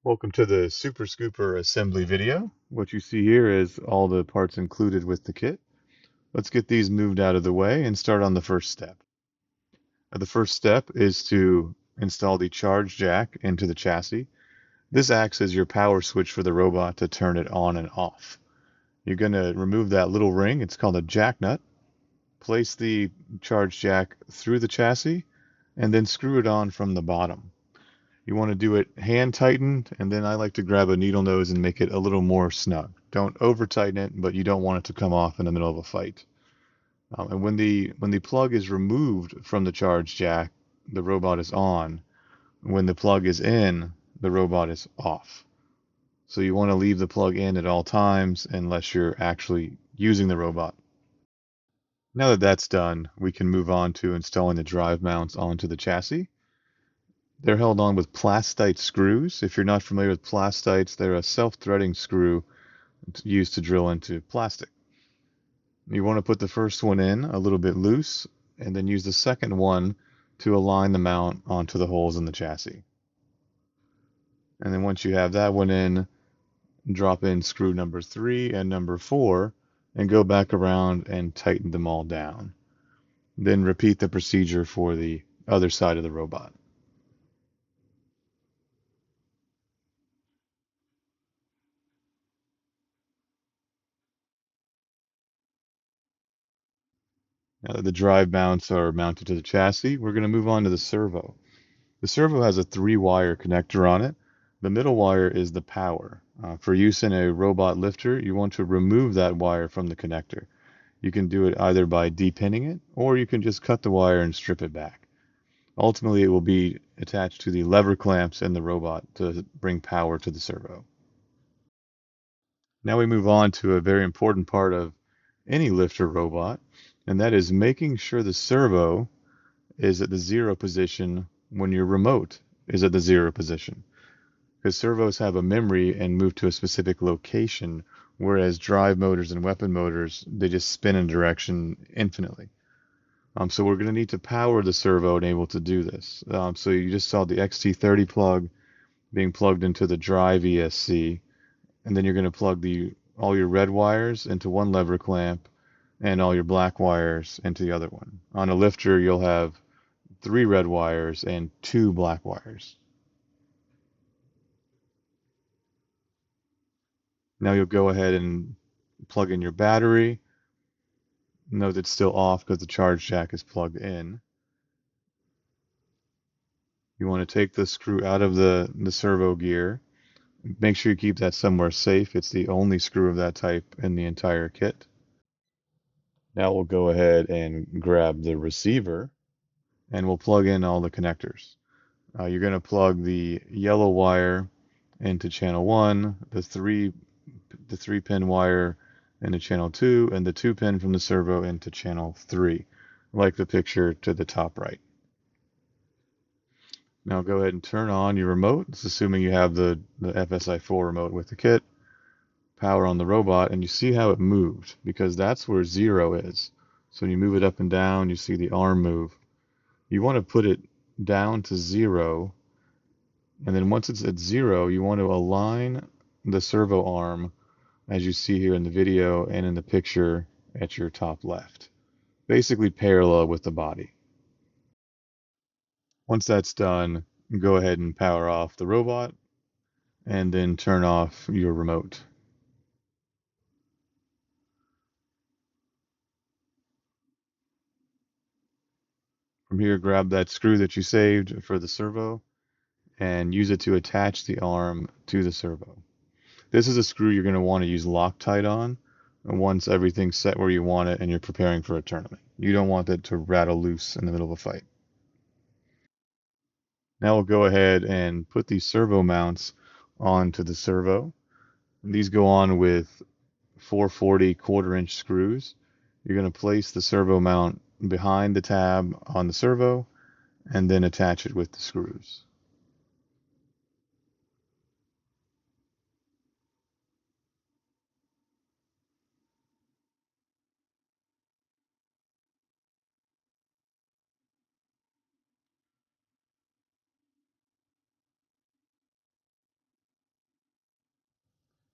Welcome to the Super Scooper assembly video. What you see here is all the parts included with the kit. Let's get these moved out of the way and start on the first step. The first step is to install the charge jack into the chassis. This acts as your power switch for the robot to turn it on and off. You're going to remove that little ring, it's called a jack nut, place the charge jack through the chassis, and then screw it on from the bottom. You want to do it hand tightened, and then I like to grab a needle nose and make it a little more snug. Don't over tighten it, but you don't want it to come off in the middle of a fight. And when the plug is removed from the charge jack, the robot is on. When the plug is in, the robot is off. So you want to leave the plug in at all times unless you're actually using the robot. Now that that's done, we can move on to installing the drive mounts onto the chassis. They're held on with plastite screws. If you're not familiar with plastites, they're a self-threading screw used to drill into plastic. You want to put the first one in a little bit loose, and then use the second one to align the mount onto the holes in the chassis. And then once you have that one in, drop in screw number 3 and number 4, and go back around and tighten them all down. Then repeat the procedure for the other side of the robot. Now that the drive mounts are mounted to the chassis, we're going to move on to the servo. The servo has a 3-wire connector on it. The middle wire is the power. For use in a robot lifter, you want to remove that wire from the connector. You can do it either by depinning it, or you can just cut the wire and strip it back. Ultimately, it will be attached to the lever clamps in the robot to bring power to the servo. Now we move on to a very important part of any lifter robot, and that is making sure the servo is at the 0 position when your remote is at the 0 position. Because servos have a memory and move to a specific location, whereas drive motors and weapon motors, they just spin in direction infinitely. So we're going to need to power the servo and able to do this. So you just saw the XT30 plug being plugged into the drive ESC, and then you're going to plug all your red wires into one lever clamp and all your black wires into the other one. On a lifter, you'll have 3 red wires and 2 black wires. Now you'll go ahead and plug in your battery. Note it's still off because the charge jack is plugged in. You want to take the screw out of the servo gear. Make sure you keep that somewhere safe. It's the only screw of that type in the entire kit. Now we'll go ahead and grab the receiver and we'll plug in all the connectors. You're going to plug the yellow wire into channel 1, the 3-pin wire into channel 2, and the 2-pin from the servo into channel 3, like the picture to the top right. Now go ahead and turn on your remote. It's assuming you have the FSI4 remote with the kit. Power on the robot, and you see how it moved, because that's where 0 is. So when you move it up and down, you see the arm move. You want to put it down to 0, and then once it's at 0, you want to align the servo arm as you see here in the video and in the picture at your top left. Basically parallel with the body. Once that's done, go ahead and power off the robot and then turn off your remote. From here, grab that screw that you saved for the servo and use it to attach the arm to the servo. This is a screw you're going to want to use Loctite on once everything's set where you want it and you're preparing for a tournament. You don't want it to rattle loose in the middle of a fight. Now we'll go ahead and put these servo mounts onto the servo. These go on with 440 1/4-inch screws. You're going to place the servo mount behind the tab on the servo and then attach it with the screws.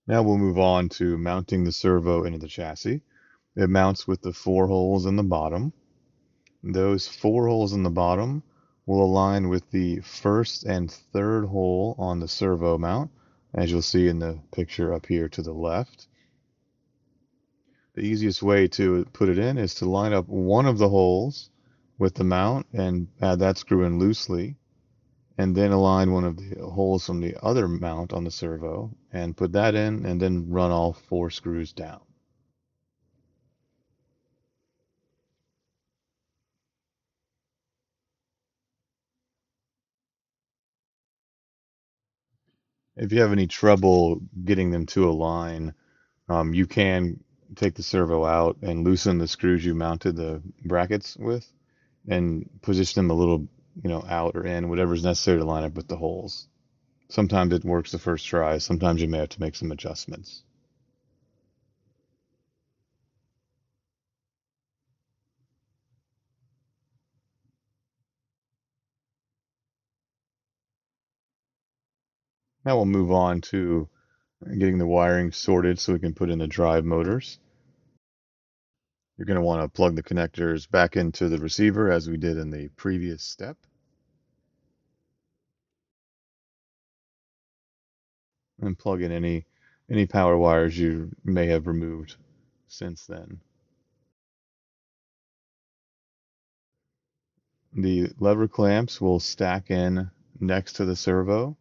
Now we'll move on to mounting the servo into the chassis. It mounts with the four holes in the bottom. Those four holes in the bottom will align with the first and third hole on the servo mount, as you'll see in the picture up here to the left. The easiest way to put it in is to line up one of the holes with the mount and add that screw in loosely, and then align one of the holes from the other mount on the servo and put that in, and then run all four screws down. If you have any trouble getting them to align, you can take the servo out and loosen the screws you mounted the brackets with and position them a little, out or in, whatever is necessary to line up with the holes. Sometimes it works the first try, sometimes you may have to make some adjustments. Now we'll move on to getting the wiring sorted so we can put in the drive motors. You're going to want to plug the connectors back into the receiver as we did in the previous step, and plug in any power wires you may have removed since then. The lever clamps will stack in next to the servo,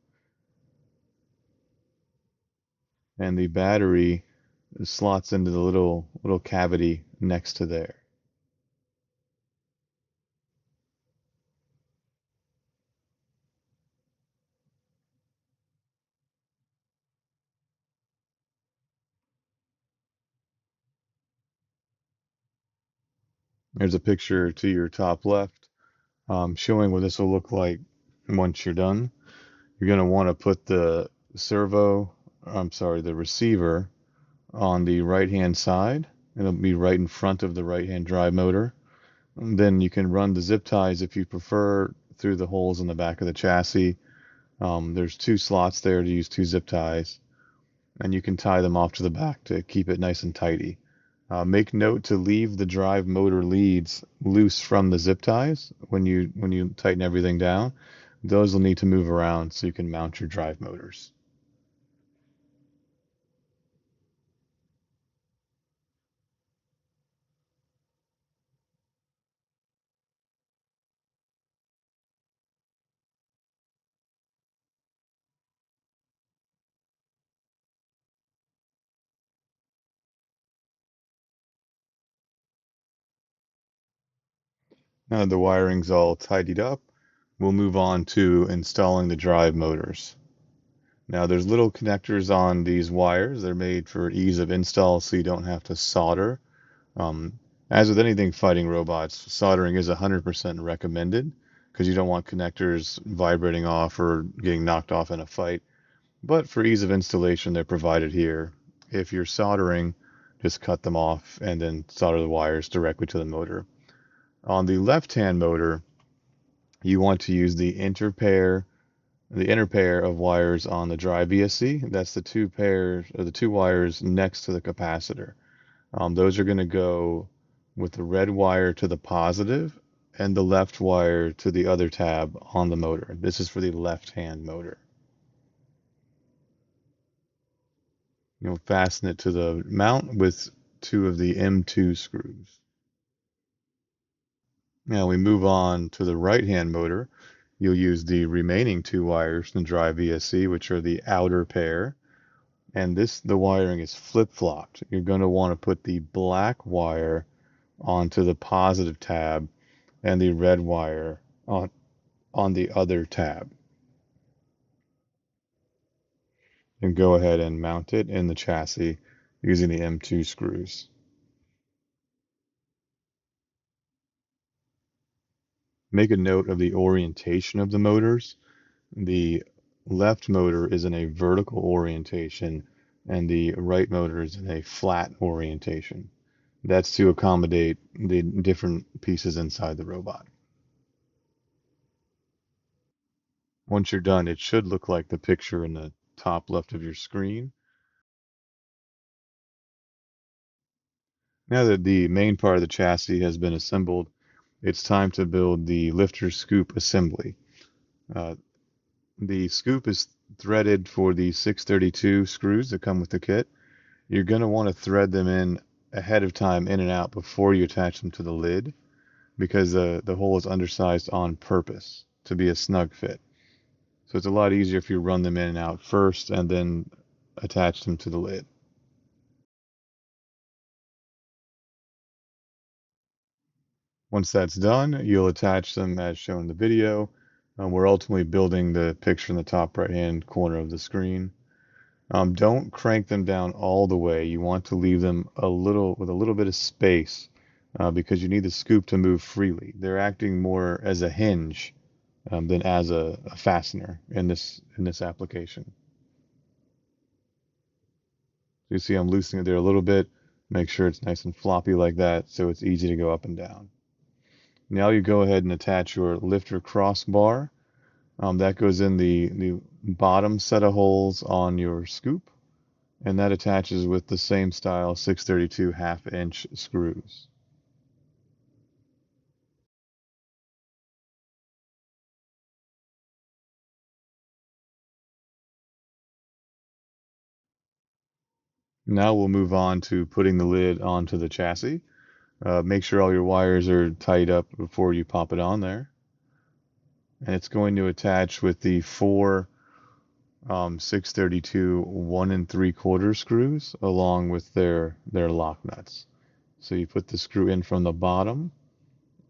and the battery slots into the little cavity next to there. There's a picture to your top left showing what this will look like once you're done. You're going to want to put the receiver on the right hand side. It'll be right in front of the right hand drive motor. And then you can run the zip ties if you prefer through the holes in the back of the chassis. There's two slots there to use two zip ties, and you can tie them off to the back to keep it nice and tidy. Make note to leave the drive motor leads loose from the zip ties when you tighten everything down. Those will need to move around so you can mount your drive motors. Now that the wiring's all tidied up, we'll move on to installing the drive motors. Now there's little connectors on these wires. They're made for ease of install so you don't have to solder. Um, as with anything fighting robots, soldering is 100% recommended because you don't want connectors vibrating off or getting knocked off in a fight. But for ease of installation, they're provided here. If you're soldering, just cut them off and then solder the wires directly to the motor. On the left-hand motor, you want to use the inner pair of wires on the drive VSC. That's the two wires next to the capacitor. Those are going to go with the red wire to the positive and the left wire to the other tab on the motor. This is for the left-hand motor. You'll fasten it to the mount with two of the M2 screws. Now we move on to the right-hand motor. You'll use the remaining two wires from the drive VSC, which are the outer pair. And the wiring is flip-flopped. You're going to want to put the black wire onto the positive tab and the red wire on the other tab. And go ahead and mount it in the chassis using the M2 screws. Make a note of the orientation of the motors. The left motor is in a vertical orientation and the right motor is in a flat orientation. That's to accommodate the different pieces inside the robot. Once you're done, it should look like the picture in the top left of your screen. Now that the main part of the chassis has been assembled, it's time to build the lifter scoop assembly. Uh, the scoop is threaded for the 632 screws that come with the kit. You're going to want to thread them in ahead of time in and out before you attach them to the lid because the hole is undersized on purpose to be a snug fit. So it's a lot easier if you run them in and out first and then attach them to the lid. Once that's done, you'll attach them as shown in the video. We're ultimately building the picture in the top right hand corner of the screen. Don't crank them down all the way. You want to leave them with a little bit of space because you need the scoop to move freely. They're acting more as a hinge than as a fastener in this application. So you see I'm loosening it there a little bit. Make sure it's nice and floppy like that so it's easy to go up and down. Now you go ahead and attach your lifter crossbar. That goes in the bottom set of holes on your scoop, and that attaches with the same style 632 half-inch screws. Now we'll move on to putting the lid onto the chassis. Make sure all your wires are tied up before you pop it on there. And it's going to attach with the four 632 1 3/4 screws along with their lock nuts. So you put the screw in from the bottom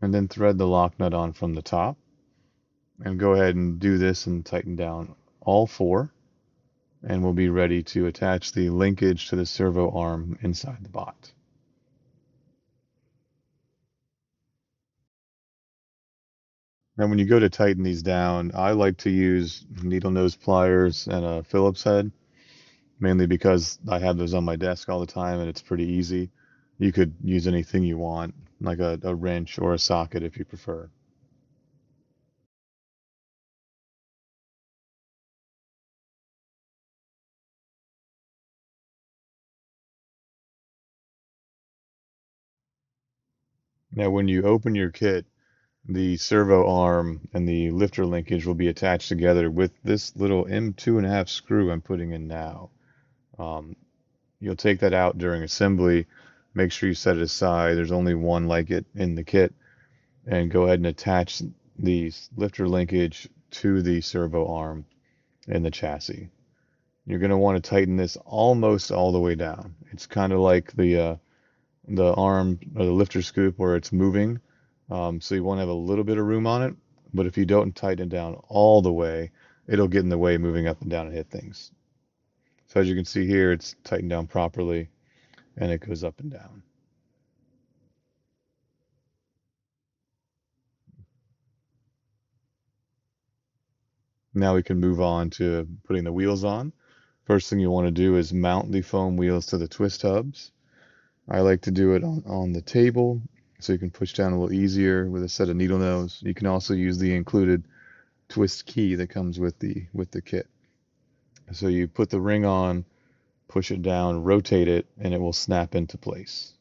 and then thread the lock nut on from the top. And go ahead and do this and tighten down all four. And we'll be ready to attach the linkage to the servo arm inside the bot. Now, when you go to tighten these down, I like to use needle nose pliers and a Phillips head, mainly because I have those on my desk all the time and it's pretty easy. You could use anything you want, like a wrench or a socket if you prefer. Now, when you open your kit, the servo arm and the lifter linkage will be attached together with this little M2.5 screw I'm putting in now. Um, you'll take that out during assembly. Make sure you set it aside. There's only one like it in the kit. And go ahead and attach the lifter linkage to the servo arm in the chassis. You're going to want to tighten this almost all the way down. It's kind of like the arm or the lifter scoop where it's moving. So you want to have a little bit of room on it, but if you don't tighten it down all the way, it'll get in the way moving up and down and hit things. So as you can see here, it's tightened down properly and it goes up and down. Now we can move on to putting the wheels on. First thing you want to do is mount the foam wheels to the twist hubs. I like to do it on the table so you can push down a little easier with a set of needle nose. You can also use the included twist key that comes with the kit. So you put the ring on, push it down, rotate it, and it will snap into place.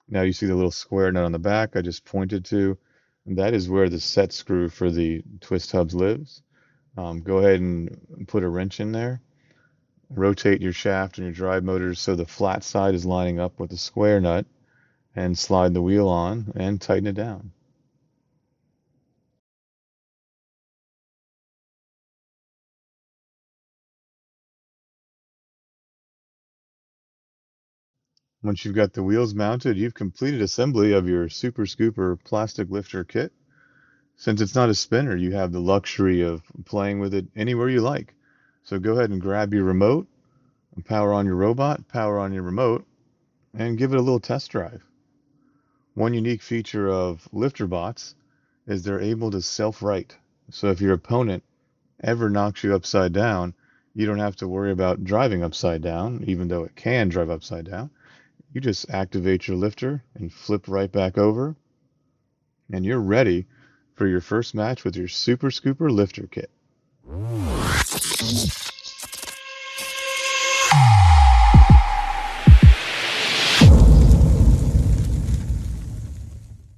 Now you see the little square nut on the back I just pointed to. And that is where the set screw for the twist hubs lives. Go ahead and put a wrench in there. Rotate your shaft and your drive motors so the flat side is lining up with the square nut and slide the wheel on and tighten it down. Once you've got the wheels mounted, you've completed assembly of your Super Scooper plastic lifter kit. Since it's not a spinner, you have the luxury of playing with it anywhere you like. So go ahead and grab your remote, and power on your robot, power on your remote, and give it a little test drive. One unique feature of lifter bots is they're able to self-right. So if your opponent ever knocks you upside down, you don't have to worry about driving upside down, even though it can drive upside down. You just activate your lifter and flip right back over, and you're ready for your first match with your Super Scooper lifter kit.